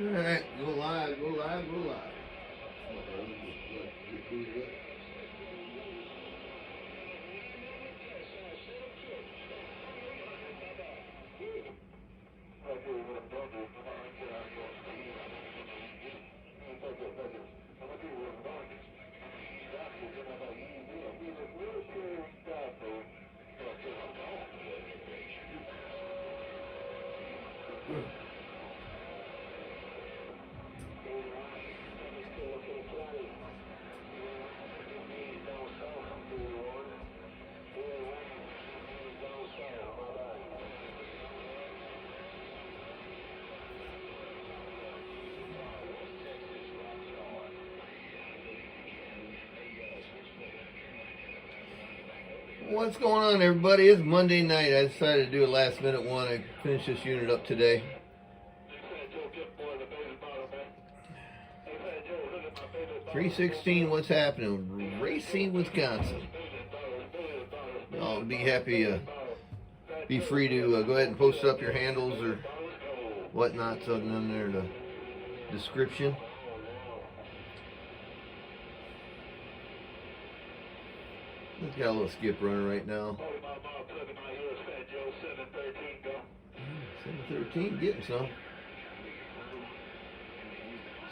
Alright, go live, go live, go live. What's going on, everybody? It's Monday night. I decided to do a last minute one. I finished this unit up today. 316, what's happening? Racine, Wisconsin. I'll be happy be free to go ahead and post up your handles or whatnot, something in there in the description. It's got a little skip running right now. 713, getting some.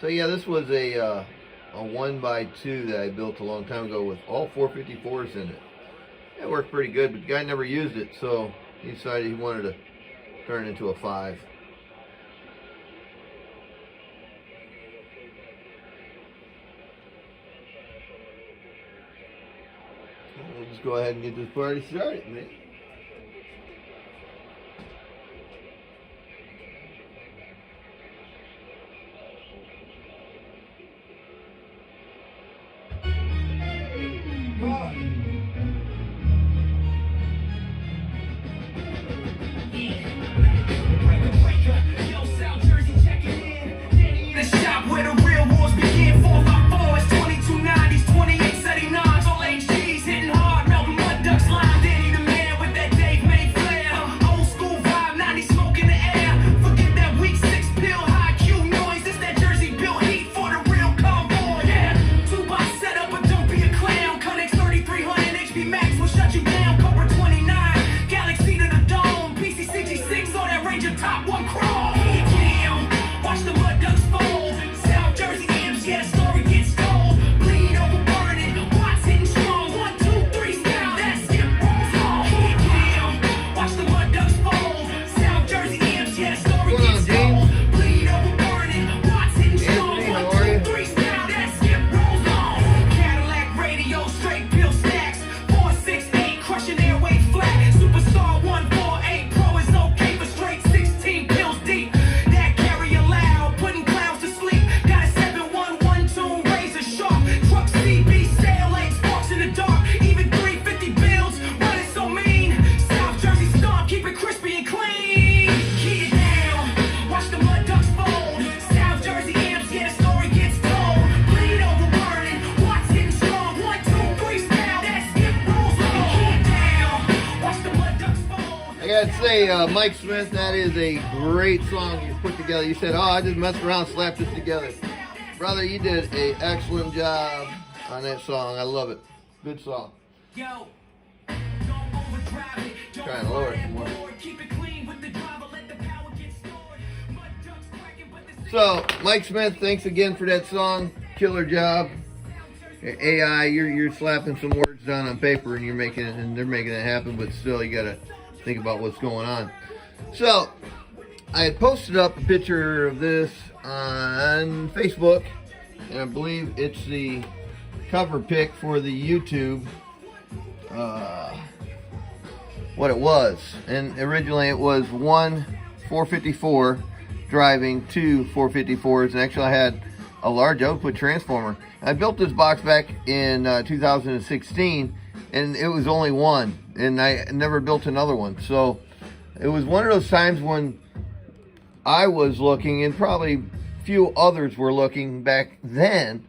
So yeah, this was a 1x2 that I built a long time ago with all 454s in it. It worked pretty good, but the guy never used it, so he decided he wanted to turn it into a 5. We'll just go ahead and get this party started, man. I'd say, Mike Smith, that is a great song you put together. You said, oh, I just messed around, slapped this together. Brother, you did an excellent job on that song. I love it. Good song. Trying to lower it some more. So, Mike Smith, thanks again for that song. Killer job. AI, you're slapping some words down on paper and you're making it, and they're making it happen, but still you gotta think about what's going on. So I had posted up a picture of this on Facebook, and I believe it's the cover pic for the YouTube, what it was. And originally it was one 454 driving two 454s, and actually I had a large output transformer. I built this box back in 2016, and it was only one, and I never built another one. So it was one of those times when I was looking, and probably few others were looking back then,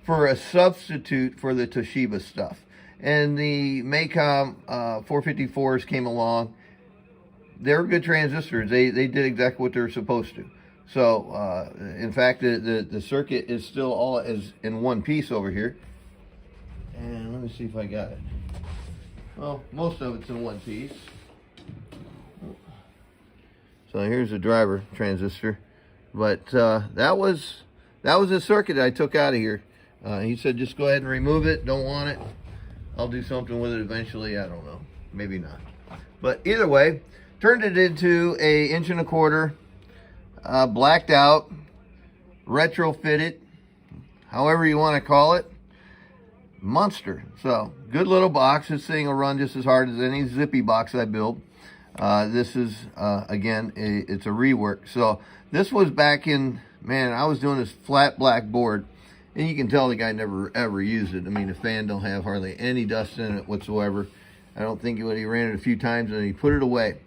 for a substitute for the Toshiba stuff. And the Maycom 454s came along. They were good transistors. They did exactly what they were supposed to. So in fact, the circuit is still all as in one piece over here. And let me see if I got it. Well, most of it's in one piece. So here's the driver transistor, but that was the circuit I took out of here. He said just go ahead and remove it. Don't want it. I'll do something with it eventually. I don't know, maybe not. But either way, turned it into a 1.25 inch, blacked out, retrofitted, however you want to call it, monster. So good little box. This thing will run just as hard as any Zippy box I build. This is again it's a rework. So this was back in, man, I was doing this flat black board, and you can tell the guy never ever used it. I mean, the fan don't have hardly any dust in it whatsoever. I don't think he ran it a few times and he put it away.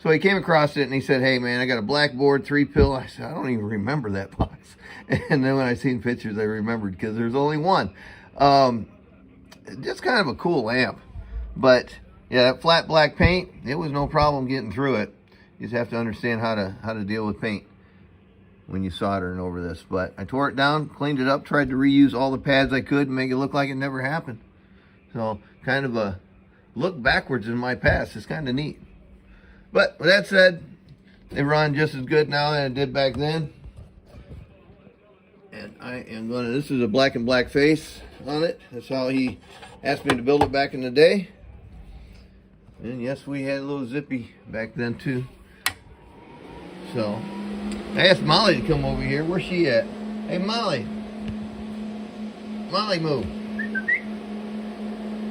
So he came across it and he said, hey man, I got a black board, 3-pill. I said, I don't even remember that box. And then when I seen pictures, I remembered, because there's only one. Just kind of a cool amp. But yeah, that flat black paint, it was no problem getting through it. You just have to understand how to deal with paint when you soldering over this. But I tore it down, cleaned it up, tried to reuse all the pads I could and make it look like it never happened. So kind of a look backwards in my past. It's kind of neat. But with that said, they run just as good now than it did back then. And I am going to, this is a black and black face on it. That's how he asked me to build it back in the day. And yes, we had a little Zippy back then too. So I asked Molly to come over here. Where's she at? Hey Molly. Molly, move.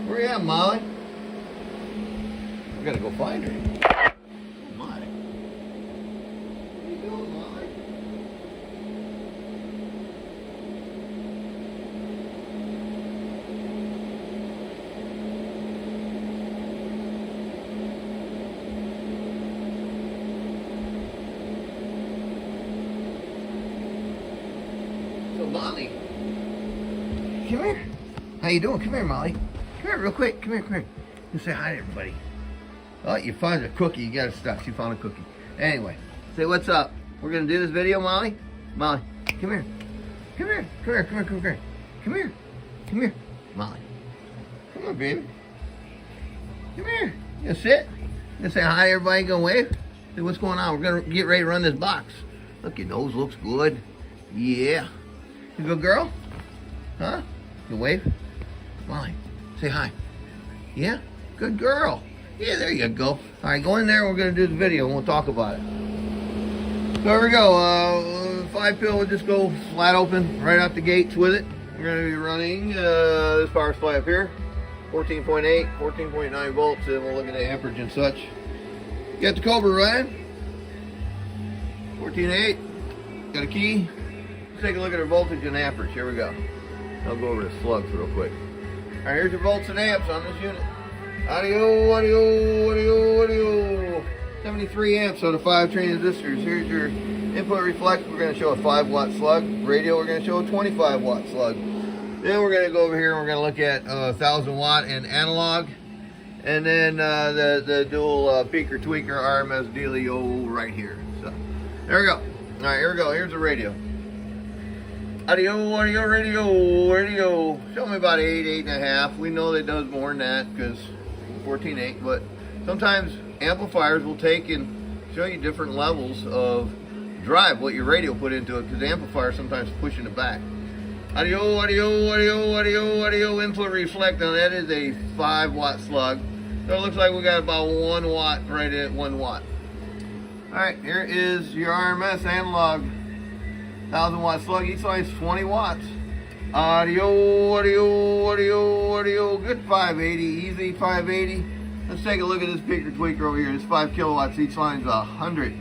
Where you at, Molly? I gotta go find her. Oh my. What are you doing, Molly? So Molly, come here. How you doing? Come here, Molly. Come here real quick. Come here, come here. You say hi to everybody. Oh, you found a cookie. You gotta stop. She found a cookie. Anyway, say what's up. We're gonna do this video, Molly. Molly, come here. Come here. Come here. Come here. Come here. Come here. Come here. Molly. Come on, baby. Come here. You gonna sit? You gonna say hi, everybody? Gonna wave? Say what's going on? We're gonna get ready to run this box. Look, your nose looks good. Yeah. You good girl? Huh? You wave? Molly, say hi. Yeah? Good girl. Yeah, there you go. All right, go in there. We're going to do the video and we'll talk about it. So there we go. 5-pill will just go flat open right out the gates with it. We're going to be running this power supply up here. 14.8, 14.9 volts, and we'll look at the amperage and such. Got the Cobra running. 14.8. Got a key. Let's take a look at our voltage and amperage. Here we go. I'll go over the slugs real quick. All right, here's your volts and amps on this unit. Audio, audio, audio, audio. 73 amps on the 5 transistors. Here's your input reflect. We're going to show a 5-watt slug. Radio, we're going to show a 25-watt slug. Then we're going to go over here and we're going to look at 1,000-watt and analog. And then the dual peaker tweaker RMS dealio right here. So there we go. All right, here we go. Here's the radio. Audio, audio, radio, radio. Show me about 8, 8.5. We know that it does more than that because 14.8, but sometimes amplifiers will take and show you different levels of drive, what your radio put into it, because the amplifier sometimes pushing it back. Audio, audio, audio, audio, audio, input reflect. Now that is a 5-watt slug. So it looks like we got about 1 watt right at 1 watt. All right, here is your RMS analog 1,000-watt slug. Each line is 20 watts. Audio, audio, audio, audio. Good 580, easy 580. Let's take a look at this peaker tweaker over here. It's 5 kilowatts. Each line's 100.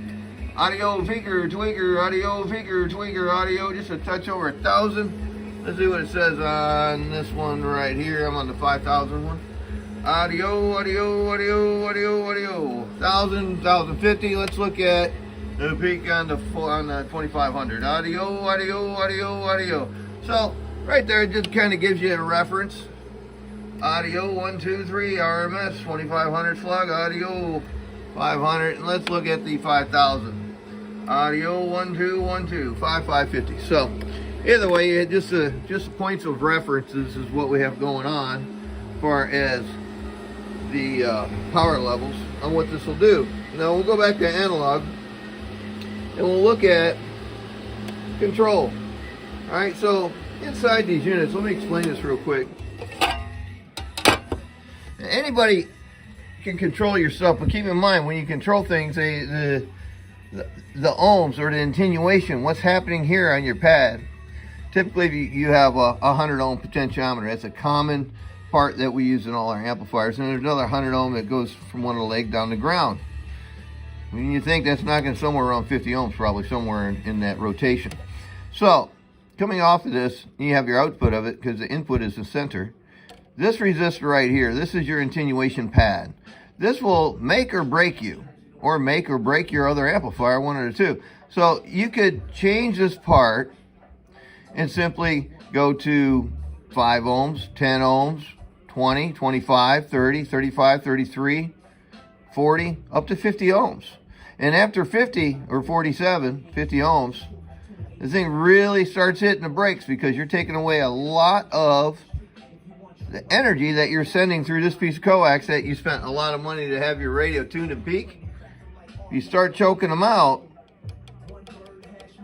Audio, peaker, tweaker, audio, peaker, tweaker, audio. Just a touch over 1,000. Let's see what it says on this one right here. I'm on the 5,000 one. Audio, audio, audio, audio, audio. 1,000, 1,050. Let's look at the peak on the 2,500. Audio, audio, audio, audio. So right there, it just kind of gives you a reference. Audio 1, 2, 3, RMS 2,500 slug. Audio 500. And let's look at the 5,000. Audio 1 2 1 2 5550. So either way, just points of references is what we have going on as far as the power levels on what this will do. Now we'll go back to analog and we'll look at control. All right, so inside these units, let me explain this real quick. Anybody can control yourself, but keep in mind when you control things, the ohms or the attenuation, what's happening here on your pad. Typically, you have a 100 ohm potentiometer. That's a common part that we use in all our amplifiers. And there's another 100 ohm that goes from one of the leg down to ground. When you think that's knocking somewhere around 50 ohms, probably somewhere in that rotation. So, coming off of this, you have your output of it because the input is the center. This resistor right here, this is your attenuation pad. This will make or break you, or make or break your other amplifier, one of the two. So you could change this part and simply go to 5 ohms, 10 ohms, 20, 25, 30, 35, 33, 40, up to 50 ohms. And after 50 or 47, 50 ohms, this thing really starts hitting the brakes because you're taking away a lot of the energy that you're sending through this piece of coax that you spent a lot of money to have your radio tuned and peak. If you start choking them out,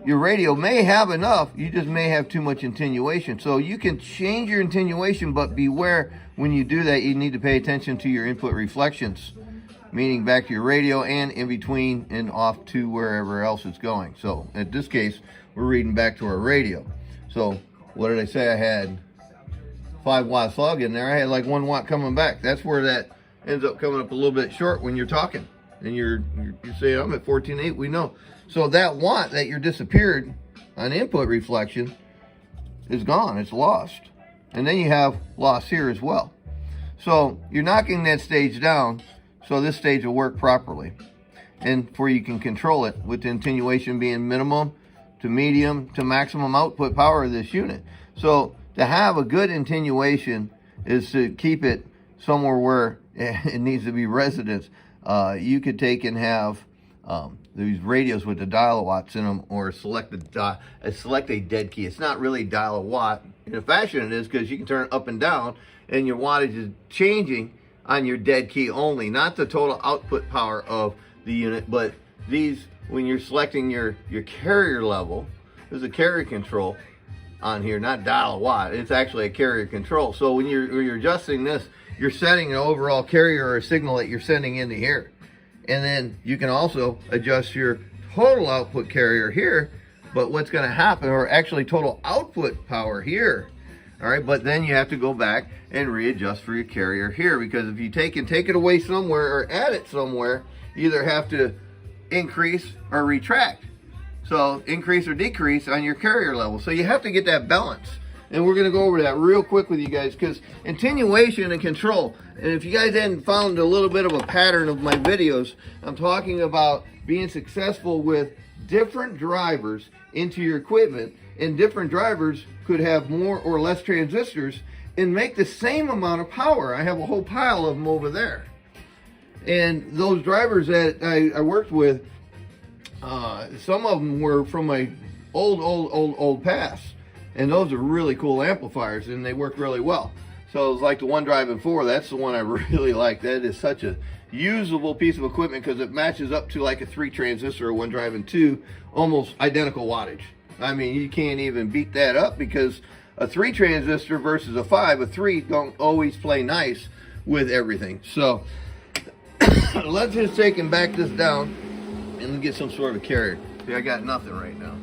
your radio may have enough, you just may have too much attenuation. So you can change your attenuation, but beware when you do that, you need to pay attention to your input reflections, meaning back to your radio and in between and off to wherever else it's going. So in this case, we're reading back to our radio. So what did I say? I had 5 watt slug in there. I had like 1 watt coming back. That's where that ends up coming up a little bit short when you're talking. And you say, I'm at 14.8, we know. So that watt that you're disappeared on input reflection is gone, it's lost. And then you have loss here as well. So you're knocking that stage down so this stage will work properly. And for you can control it with the attenuation being minimum to medium to maximum output power of this unit. So to have a good attenuation is to keep it somewhere where it needs to be residence. You could take and have these radios with the dial-a-watts in them, or select a dead key. It's not really dial-a-watt. In a fashion it is, because you can turn it up and down and your wattage is changing on your dead key only, not the total output power of the unit. But these, when you're selecting your carrier level, there's a carrier control on here, not dial-a-watt. It's actually a carrier control. So when you're adjusting this, you're setting an overall carrier or a signal that you're sending into here. And then you can also adjust your total output carrier here, but what's going to happen, or actually total output power here. All right, but then you have to go back and readjust for your carrier here, because if you take it away somewhere or add it somewhere, you either have to increase or retract. So increase or decrease on your carrier level. So you have to get that balance. And we're going to go over that real quick with you guys, because attenuation and control. And if you guys hadn't found a little bit of a pattern of my videos, I'm talking about being successful with different drivers into your equipment. And different drivers could have more or less transistors and make the same amount of power. I have a whole pile of them over there. And those drivers that I worked with, some of them were from my old past. And those are really cool amplifiers, and they work really well. So it's like the one driving 4, that's the one I really like. That is such a usable piece of equipment because it matches up to like a 3 transistor or one driving 2, almost identical wattage. I mean, you can't even beat that up, because a 3 transistor versus a 5, a 3 don't always play nice with everything. So let's just take and back this down and get some sort of a carrier. See, I got nothing right now.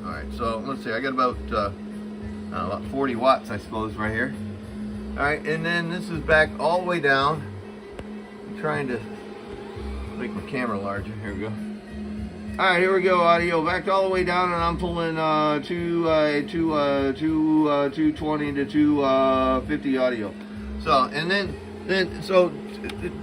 All right, so let's see, I got about 40 watts, I suppose, right here. All right, and then this is back all the way down. I'm trying to make my camera larger. Here we go. All right, here we go, audio back all the way down, and I'm pulling 220 to 250 audio. So, and then so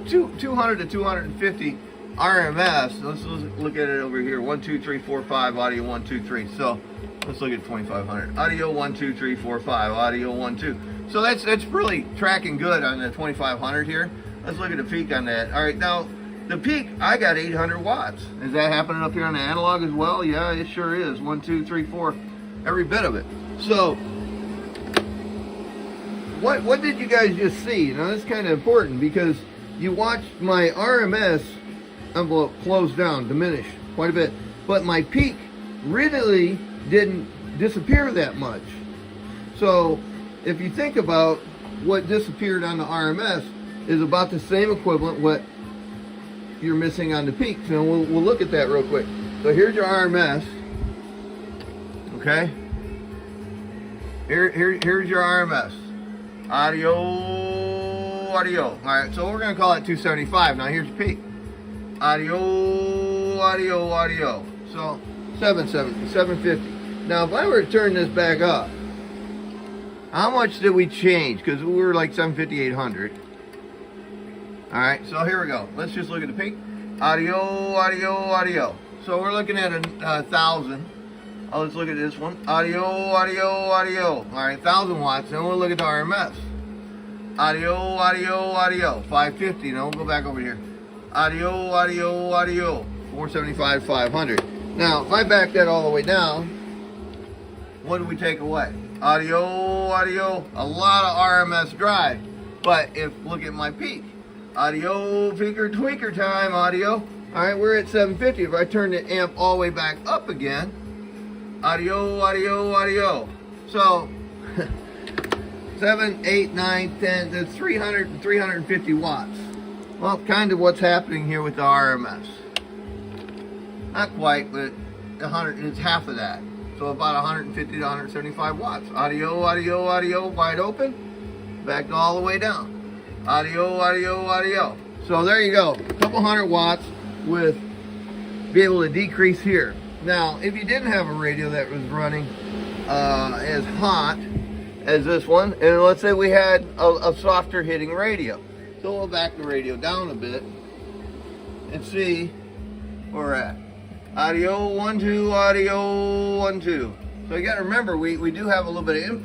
200 to 250 RMS. Let's look at it over here. 1 2 3 4 5 audio 1 2 3. So let's look at 2500 audio 1 2 3 4 5 audio 1 2. So that's really tracking good on the 2500 here. Let's look at the peak on that. All right, now The peak, I got 800 watts. Is that happening up here on the analog as well? Yeah, it sure is. 1, 2, 3, 4, every bit of it. So, what did you guys just see? Now, that's kind of important because you watched my RMS envelope close down, diminish quite a bit. But my peak really didn't disappear that much. So, if you think about what disappeared on the RMS is about the same equivalent what you're missing on the peak. So we'll look at that real quick. So here's your RMS. Okay. Here's your RMS. Audio. All right. So we're gonna call it 275. Now here's your peak. Audio. So 770, 750. Now if I were to turn this back up, how much did we change? Because we were like 750, 800. All right, so here we go. Let's just look at the peak. Audio. So we're looking at 1,000. Oh, let's look at this one. Audio. All right, 1,000 watts. Then we'll look at the RMS. Audio. 550. Now we'll go back over here. Audio. 475, 500. Now, if I back that all the way down, what do we take away? Audio. A lot of RMS drive. But look at my peak. Audio, peaker, tweaker time, audio. All right, we're at 750. If I turn the amp all the way back up again, audio. So, 7, 8, 9, 10, that's 300 and 350 watts. Well, kind of what's happening here with the RMS. Not quite, but 100, it's half of that. So about 150 to 175 watts. Audio, wide open, back all the way down. Audio. So there you go, a couple hundred watts with be able to decrease here. Now, if you didn't have a radio that was running as hot as this one, and let's say we had a softer hitting radio. So we'll back the radio down a bit and see where we're at. Audio 1, 2, audio 1, 2. So you got to remember, we do have a little bit of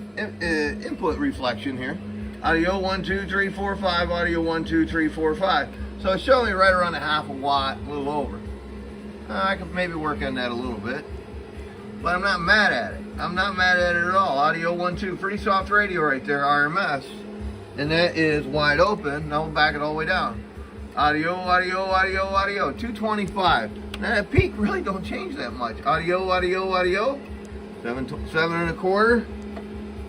input reflection here. Audio 1, 2, 3, 4, 5. Audio 1, 2, 3, 4, 5. So it's showing me right around a half a watt, a little over. I could maybe work on that a little bit, but I'm not mad at it. I'm not mad at it at all. Audio 1, 2, pretty soft radio right there, RMS, and that is wide open. Now we'll back it all the way down. Audio, 225. Now that peak really don't change that much. Audio, 7.25,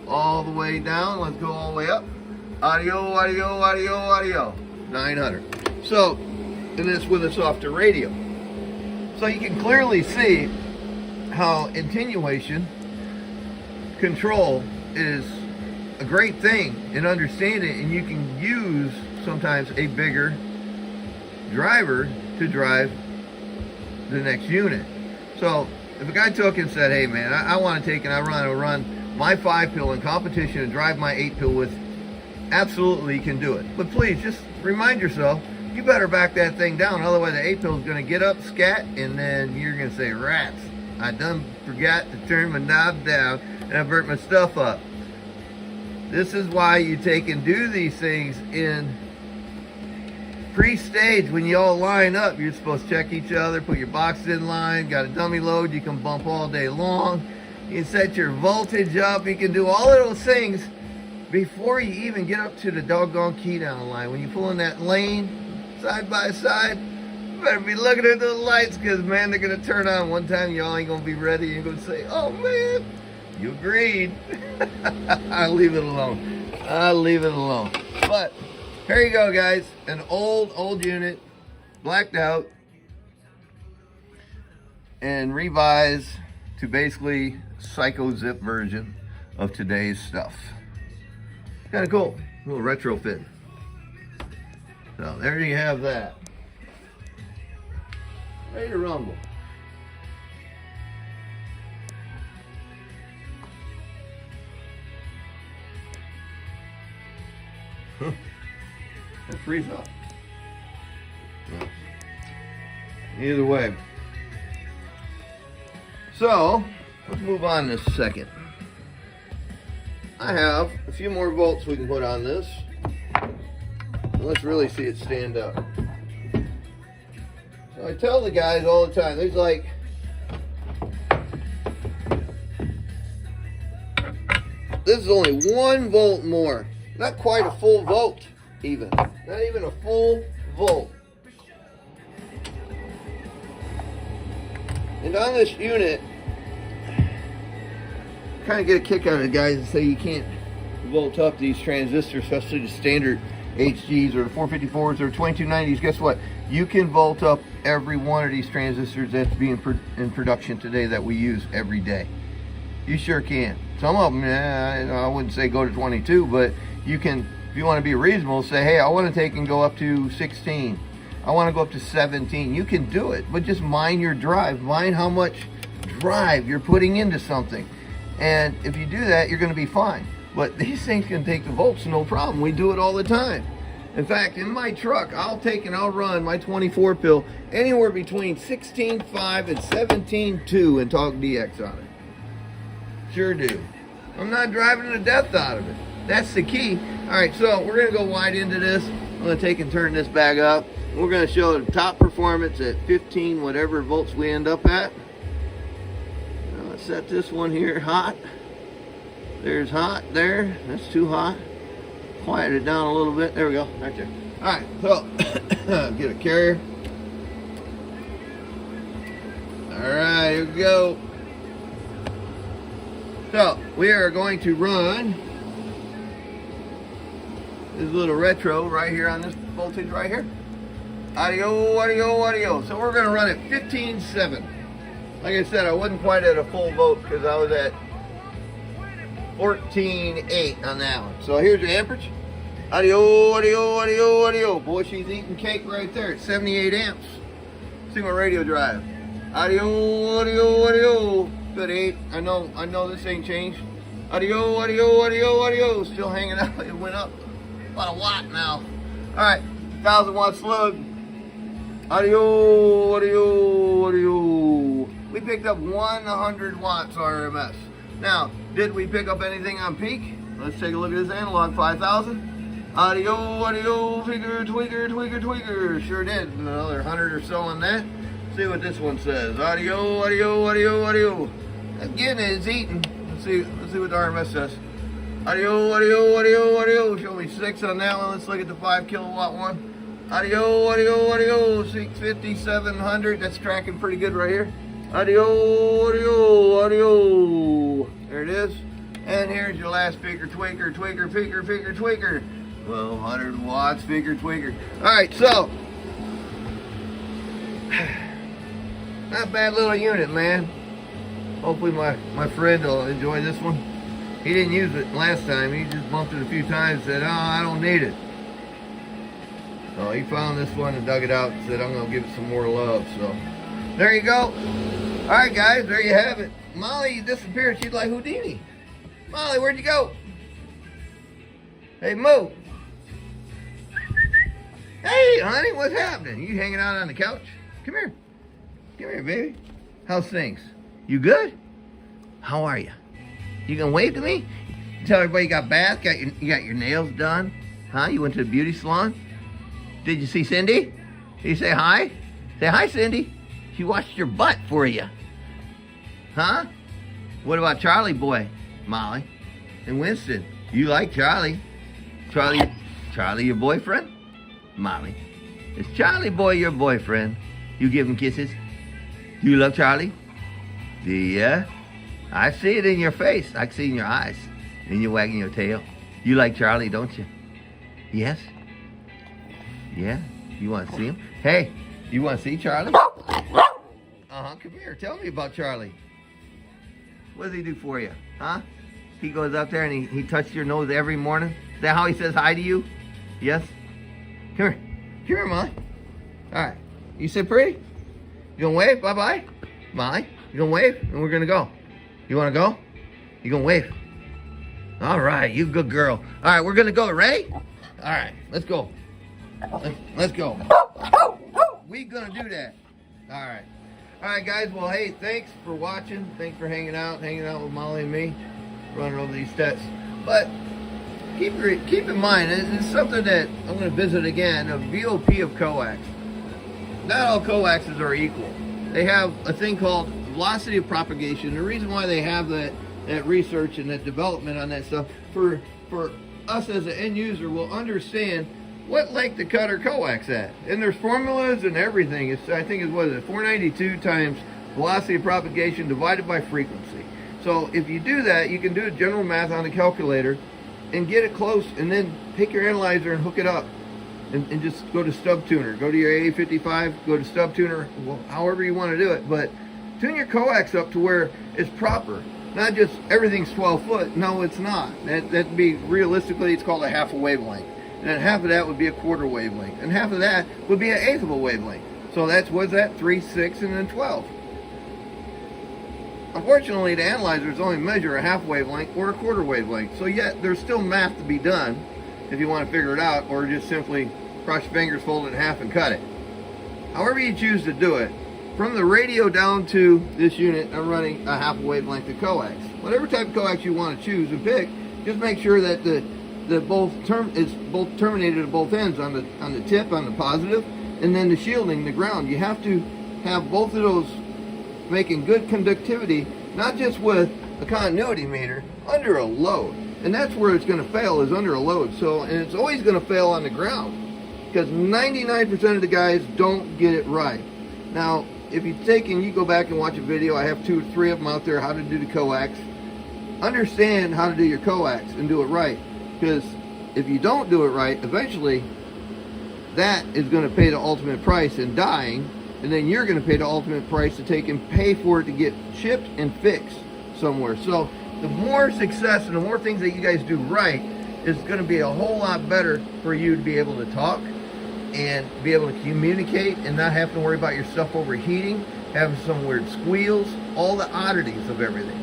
all the way down. Let's go all the way up. Audio, 900. So, and it's with a softer radio. So you can clearly see how attenuation control is a great thing in understanding, and you can use sometimes a bigger driver to drive the next unit. So if a guy took and said, hey man, I want to take and I want to run my 5-pill in competition and drive my 8-pill with, absolutely you can do it. But please just remind yourself, you better back that thing down, otherwise the 8-pill is going to get up, scat, and then you're going to say, rats, I done forgot to turn my knob down and I burnt my stuff up. This is why you take and do these things in pre-stage. When you all line up, you're supposed to check each other, put your boxes in line, got a dummy load, you can bump all day long, you can set your voltage up, you can do all of those things before you even get up to the doggone key down line. When you pull in that lane, side by side, you better be looking at those lights, because man, they're going to turn on one time, y'all ain't going to be ready, you're going to say, oh man, you agreed. I'll leave it alone. But here you go, guys, an old unit, blacked out, and revised to basically Psycho Zip version of today's stuff. Kind of cool, a little retrofit. So there you have that. Ready to rumble. It freeze up. No. Either way. So, let's move on this second. I have a few more volts we can put on this. Let's really see it stand up. So I tell the guys all the time, there's like, this is only 1 volt more. Not quite a full volt even. Not even a full volt. And on this unit, kind of get a kick out of it, guys, and say you can't volt up these transistors, especially the standard HGs or the 454s or 2290s. Guess what? You can volt up every one of these transistors that's being in production today that we use every day. You sure can. Some of them, I wouldn't say go to 22, but you can, if you want to be reasonable, say, hey, I want to take and go up to 16. I want to go up to 17. You can do it, but just mind your drive. Mind how much drive you're putting into something. And if you do that, you're going to be fine. But these things can take the volts, no problem. We do it all the time. In fact, in my truck, I'll take and I'll run my 24 pill anywhere between 16.5 and 17.2 and talk DX on it. Sure do. I'm not driving to death out of it. That's the key. All right, so we're going to go wide into this. I'm going to take and turn this back up. We're going to show the top performance at 15 whatever volts we end up at. Now let's set this one here hot. There's hot there. That's too hot. Quiet it down a little bit. There we go. Right there. All right, so get a carrier. All right, here we go. So we are going to run this little retro right here on this voltage right here. Audio, audio, audio. So we're going to run at 15.7. Like I said, I wasn't quite at a full volt because I was at 14.8 on that one. So here's your amperage. Audio, audio, audio, audio. Boy, she's eating cake right there. It's 78 amps. Single radio drive. Audio, audio, audio. Good 8. I know this ain't changed. Audio, audio, audio, audio. Still hanging out. It went up about a watt now. All right, 1,000 watt slug. Audio, audio, audio. We picked up 100 watts RMS. Now, did we pick up anything on peak? Let's take a look at this analog 5000. Audio, audio, tweaker, tweaker, tweaker, tweaker. Sure did. Another 100 or so on that. See what this one says. Audio, audio, audio, audio. Again, it's eating. Let's see what the RMS says. Audio, audio, audio, audio. Show me 6 on that one. Let's look at the 5 kilowatt one. Audio, audio, audio, 650, 700. That's tracking pretty good right here. Audio, audio, audio. There it is. And here's your last speaker, tweaker, tweaker, tweaker, tweaker, tweaker. Well, 100 watts, speaker, tweaker. All right, so. Not a bad little unit, man. Hopefully my friend will enjoy this one. He didn't use it last time. He just bumped it a few times and said, oh, I don't need it. So he found this one and dug it out and said, I'm going to give it some more love. So there you go. All right, guys, there you have it. Molly disappeared. She's like Houdini. Molly, where'd you go? Hey, Moo. Hey, honey, what's happening? You hanging out on the couch? Come here. Come here, baby. How's things? You good? How are you? You gonna wave to me? Tell everybody you got bath, you got your nails done? Huh? You went to the beauty salon? Did you see Cindy? Did you say hi? Say hi, Cindy. She washed your butt for you. Huh? What about Charlie boy, Molly? And Winston? You like Charlie. Charlie your boyfriend? Molly. Is Charlie boy your boyfriend? You give him kisses? You love Charlie? Yeah. I see it in your face. I can see it in your eyes. And you're wagging your tail. You like Charlie, don't you? Yes? Yeah? You want to see him? Hey, you want to see Charlie? Uh-huh, come here. Tell me about Charlie. What does he do for you? Huh? He goes up there and he touches your nose every morning? Is that how he says hi to you? Yes? Come here. Come here, Molly. All right. You sit pretty? You gonna wave? Bye-bye? Molly, you gonna wave? And we're gonna go. You wanna go? You gonna wave? All right, you good girl. All right, we're gonna go. Ready? All right, let's go. Let's go. We gonna do that. All right. All right, guys. Well, hey, thanks for watching. Thanks for hanging out with Molly and me, running over these stats. But keep in mind, it's something that I'm gonna visit again, a VOP of coax. not all coaxes are equal. They have a thing called velocity of propagation. The reason why they have that research and that development on that stuff, for us as an end user, will understand what length to cut our coax at. And there's formulas and everything. It's, I think it's, what is it, 492 times velocity of propagation divided by frequency. So if you do that, you can do a general math on the calculator and get it close, and then take your analyzer and hook it up. And just go to stub tuner, go to your A55, go to stub tuner, well, however you want to do it, but tune your coax up to where it's proper, not just everything's 12 foot. No, it's not. That'd be, realistically, it's called a half a wavelength, and then half of that would be a quarter wavelength, and half of that would be an eighth of a wavelength. So that's, what's that, 3, 6, and then 12. Unfortunately, the analyzers only measure a half wavelength or a quarter wavelength, so yet there's still math to be done if you want to figure it out, or just simply cross your fingers, fold it in half, and cut it. However you choose to do it, from the radio down to this unit, I'm running a half a wavelength of coax. Whatever type of coax you want to choose and pick, just make sure that the both terminated at both ends, on the tip, on the positive, and then the shielding, the ground. You have to have both of those making good conductivity, not just with a continuity meter, under a load. And that's where it's going to fail, is under a load. So, and it's always going to fail on the ground, because 99% of the guys don't get it right. Now, if you take and you go back and watch a video, I have 2 or 3 of them out there, how to do the coax. Understand how to do your coax and do it right, because if you don't do it right, eventually that is going to pay the ultimate price in dying, and then you're going to pay the ultimate price to take and pay for it to get shipped and fixed somewhere. So the more success and the more things that you guys do right is going to be a whole lot better for you to be able to talk and be able to communicate and not have to worry about your stuff overheating, having some weird squeals, all the oddities of everything.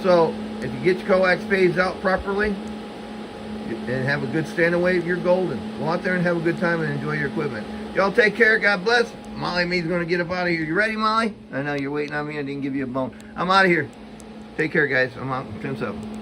So if you get your coax phased out properly and have a good standing wave, you're golden. Go out there and have a good time and enjoy your equipment. Y'all take care. God bless. Molly and me's going to get up out of here. You ready, Molly? I know you're waiting on me. I didn't give you a bone. I'm out of here. Take care, guys. I'm out. 10-7.